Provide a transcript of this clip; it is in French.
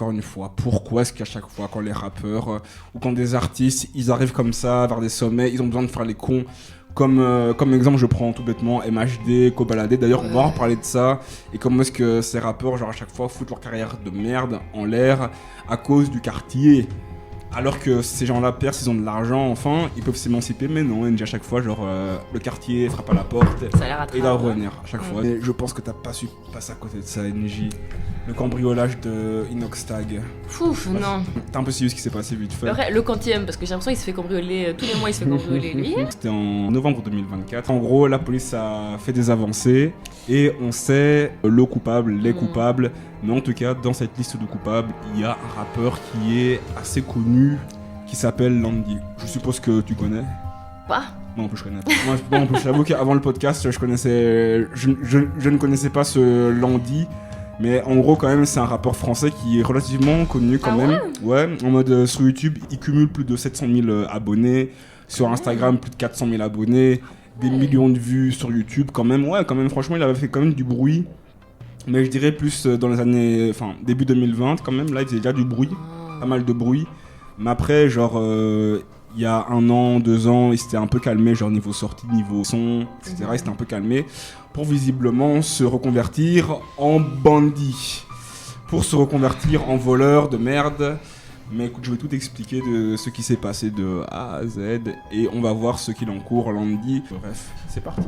encore une fois, pourquoi est-ce qu'à chaque fois quand les rappeurs ou quand des artistes, ils arrivent comme ça vers des sommets, ils ont besoin de faire les cons. Comme exemple, je prends tout bêtement MHD, Kobalade. D'ailleurs, on va en reparler de ça. Et comment est-ce que ces rappeurs, genre à chaque fois, foutent leur carrière de merde en l'air à cause du quartier. Alors que ces gens-là percent, ils ont de l'argent, enfin, ils peuvent s'émanciper, mais non, NG à chaque fois, genre, le quartier frappe à la porte Ça les rattrape, et il va revenir à chaque fois. Et je pense que t'as pas su passer à côté de ça, NJ. Le cambriolage de Inoxtag. Fouf, non. T'as un peu suivi ce qui s'est passé vite fait. Après, le quantième, parce que j'ai l'impression qu'il se fait cambrioler, tous les mois il se fait cambrioler lui. C'était en novembre 2024. En gros, la police a fait des avancées et on sait le coupable, les coupables. Mais en tout cas, dans cette liste de coupables, il y a un rappeur qui est assez connu, qui s'appelle Landy. Je suppose que tu connais. Quoi? Moi en plus je connais pas. Moi en plus j'avoue qu'avant le podcast, je ne connaissais pas ce Landy. Mais en gros quand même c'est un rappeur français qui est relativement connu quand même. Ouais, en mode sur YouTube, il cumule plus de 700 000 abonnés. Sur Instagram, plus de 400 000 abonnés. Des millions de vues sur YouTube quand même. Ouais, quand même franchement il avait fait quand même du bruit. Mais je dirais plus dans les années... Enfin, début 2020 quand même. Là il faisait déjà du bruit. Pas mal de bruit. Mais après genre... il y a 1 an, 2 ans, il s'était un peu calmé, genre niveau sortie, niveau son, etc. Il s'était un peu calmé pour visiblement se reconvertir en bandit, pour se reconvertir en voleur de merde. Mais écoute, je vais tout expliquer de ce qui s'est passé de A à Z et on va voir ce qu'il encourt, Landy. Bref, c'est parti.